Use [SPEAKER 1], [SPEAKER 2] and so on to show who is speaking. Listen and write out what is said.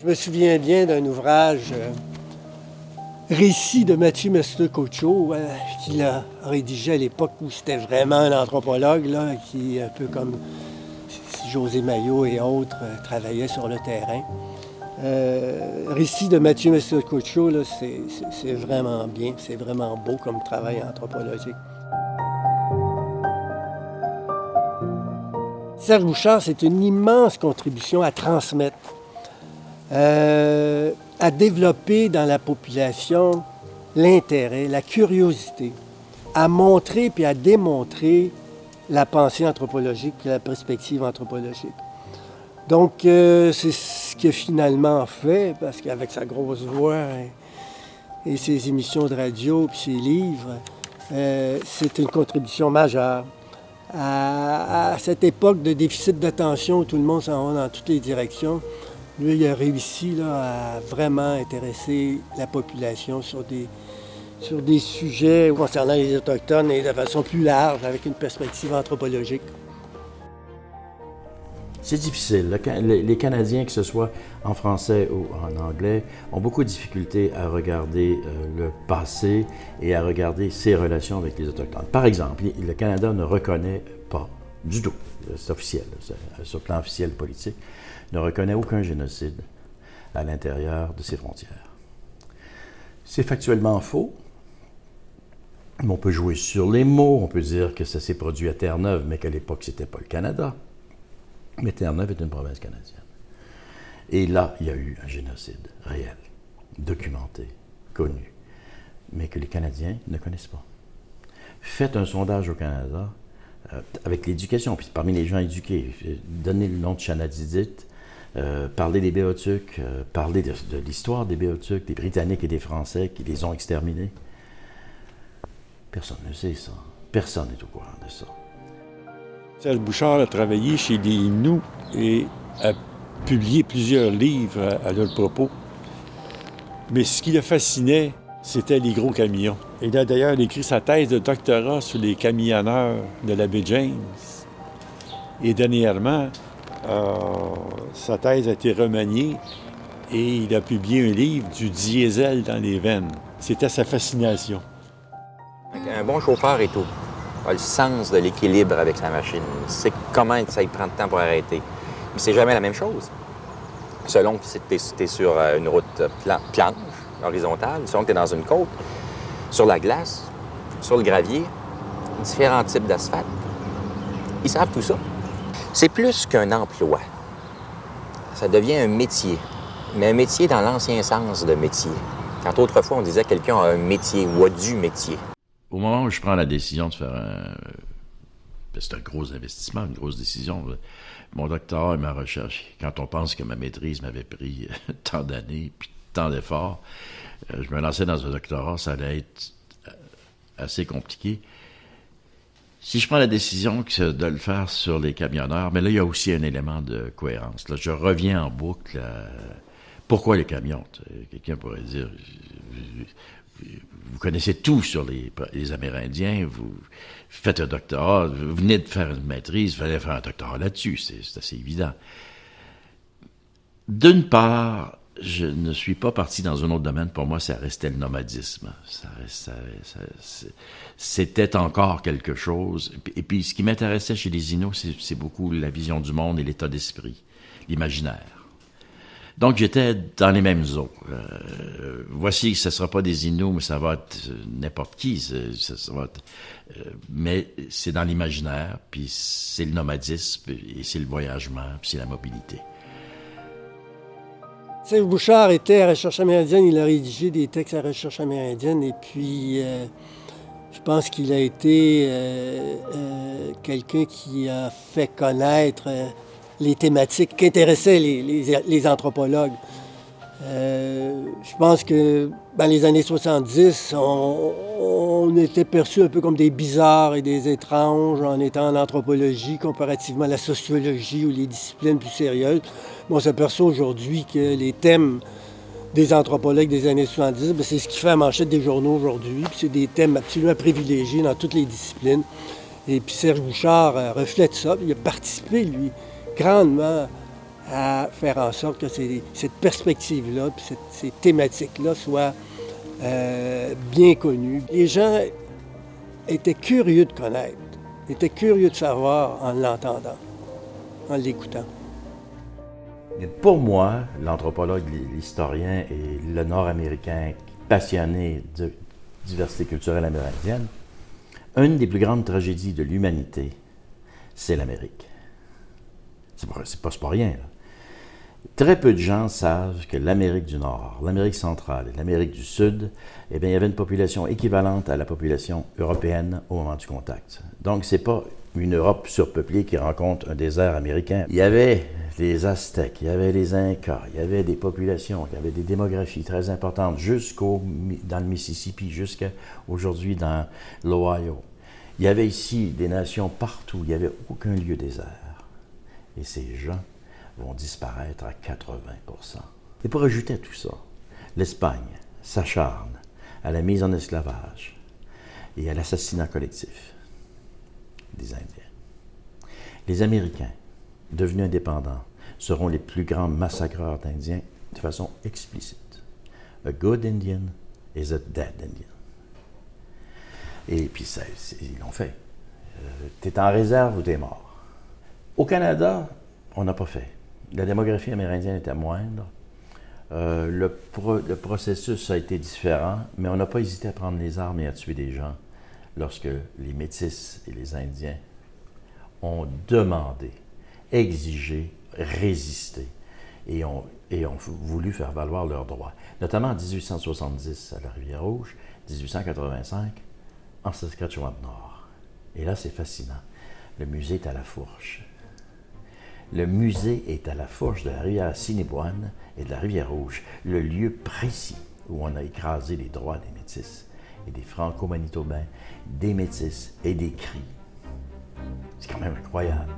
[SPEAKER 1] Je me souviens bien d'un ouvrage, Récit de Mathieu Mestre-Cocho, qu'il a rédigé à l'époque où c'était vraiment un anthropologue, là, qui, un peu comme José Maillot et autres, travaillait sur le terrain. Récit de Mathieu Mestre-Cocho, là, c'est vraiment bien, c'est vraiment beau comme travail anthropologique. Serge Bouchard, c'est une immense contribution à transmettre, à développer dans la population l'intérêt, la curiosité, à montrer puis à démontrer la pensée anthropologique et la perspective anthropologique. Donc, c'est ce qu'il a finalement fait, parce qu'avec sa grosse voix et ses émissions de radio puis ses livres, c'est une contribution majeure. À cette époque de déficit d'attention où tout le monde s'en va dans toutes les directions, lui, il a réussi là, à vraiment intéresser la population sur des sujets concernant les Autochtones et de façon plus large, avec une perspective anthropologique.
[SPEAKER 2] C'est difficile. Les Canadiens, que ce soit en français ou en anglais, ont beaucoup de difficultés à regarder le passé et à regarder ses relations avec les Autochtones. Par exemple, le Canada ne reconnaît pas du tout, c'est officiel, sur le plan officiel politique, ne reconnaît aucun génocide à l'intérieur de ses frontières. C'est factuellement faux. On peut jouer sur les mots, on peut dire que ça s'est produit à Terre-Neuve, mais qu'à l'époque, ce n'était pas le Canada. Mais Terre-Neuve est une province canadienne. Et là, il y a eu un génocide réel, documenté, connu, mais que les Canadiens ne connaissent pas. Faites un sondage au Canada avec l'éducation, puis parmi les gens éduqués, donnez le nom de Shanadidit, parlez des Béotucs, parlez de l'histoire des Béotucs, des Britanniques et des Français qui les ont exterminés. Personne ne sait ça. Personne n'est au courant de ça.
[SPEAKER 3] Serge Bouchard a travaillé chez les Inuits et a publié plusieurs livres à leur propos. Mais ce qui le fascinait, c'était les gros camions. Il a d'ailleurs écrit sa thèse de doctorat sur les camionneurs de la baie James. Et dernièrement, sa thèse a été remaniée et il a publié un livre du diesel dans les veines. C'était sa fascination.
[SPEAKER 4] Un bon chauffeur est tout. A le sens de l'équilibre avec sa machine. C'est comment ça lui prend de temps pour arrêter. Mais c'est jamais la même chose. Selon que tu es sur une route planche, horizontale, selon que tu es dans une côte, sur la glace, sur le gravier, différents types d'asphalte. Ils savent tout ça. C'est plus qu'un emploi. Ça devient un métier. Mais un métier dans l'ancien sens de métier. Quand autrefois on disait que quelqu'un a un métier ou a du métier.
[SPEAKER 2] Au moment où je prends la décision de faire c'est un gros investissement, une grosse décision. Mon doctorat et ma recherche, quand on pense que ma maîtrise m'avait pris tant d'années, puis tant d'efforts, je me lançais dans un doctorat, ça allait être assez compliqué. Si je prends la décision de le faire sur les camionneurs, mais là, il y a aussi un élément de cohérence. Là, je reviens en boucle. Pourquoi les camions? Quelqu'un pourrait dire... Vous connaissez tout sur les Amérindiens, vous faites un doctorat, vous venez de faire une maîtrise, il fallait faire un doctorat là-dessus, c'est assez évident. D'une part, je ne suis pas parti dans un autre domaine, pour moi ça restait le nomadisme, c'était encore quelque chose. Et puis ce qui m'intéressait chez les Inuits, c'est beaucoup la vision du monde et l'état d'esprit, l'imaginaire. Donc, j'étais dans les mêmes eaux. Voici, ce ne sera pas des Inuits, mais ça va être n'importe qui. Ça va être, mais c'est dans l'imaginaire, puis c'est le nomadisme, et c'est le voyagement, puis c'est la mobilité.
[SPEAKER 1] Serge Bouchard était à Recherche amérindienne, il a rédigé des textes à Recherche amérindienne, et puis je pense qu'il a été quelqu'un qui a fait connaître... les thématiques qui intéressaient les anthropologues. Je pense que dans les années 70, on était perçus un peu comme des bizarres et des étranges en étant en anthropologie comparativement à la sociologie ou les disciplines plus sérieuses. Mais on s'aperçoit aujourd'hui que les thèmes des anthropologues des années 70, c'est ce qui fait la manchette des journaux aujourd'hui. Puis c'est des thèmes absolument privilégiés dans toutes les disciplines. Et puis Serge Bouchard reflète ça. Il a participé, lui, grandement à faire en sorte que cette perspective-là, puis ces thématiques-là soient bien connues. Les gens étaient curieux de connaître, étaient curieux de savoir en l'entendant, en l'écoutant.
[SPEAKER 2] Pour moi, l'anthropologue, l'historien et le Nord-Américain passionné de diversité culturelle amérindienne, une des plus grandes tragédies de l'humanité, c'est l'Amérique. C'est pas rien, là. Très peu de gens savent que l'Amérique du Nord, l'Amérique centrale et l'Amérique du Sud, eh bien, il y avait une population équivalente à la population européenne au moment du contact. Donc, c'est pas une Europe surpeuplée qui rencontre un désert américain. Il y avait les Aztèques, il y avait les Incas, il y avait des populations, il y avait des démographies très importantes dans le Mississippi, jusqu'à aujourd'hui dans l'Ohio. Il y avait ici des nations partout, il n'y avait aucun lieu désert. Et ces gens vont disparaître à 80%. Et pour ajouter à tout ça, l'Espagne s'acharne à la mise en esclavage et à l'assassinat collectif des Indiens. Les Américains, devenus indépendants, seront les plus grands massacreurs d'Indiens de façon explicite. A good Indian is a dead Indian. Et puis, ils l'ont fait. T'es en réserve ou t'es mort. Au Canada, on n'a pas fait. La démographie amérindienne était moindre. Le processus a été différent, mais on n'a pas hésité à prendre les armes et à tuer des gens lorsque les Métis et les Indiens ont demandé, exigé, résisté et ont voulu faire valoir leurs droits. Notamment en 1870 à la Rivière-Rouge, 1885 en Saskatchewan-Nord. Et là, c'est fascinant. Le musée est à la Fourche. Le musée est à la fourche de la rivière Assiniboine et de la rivière-Rouge, le lieu précis où on a écrasé les droits des Métis et des Franco-Manitobains, des Métis et des Cris. C'est quand même incroyable.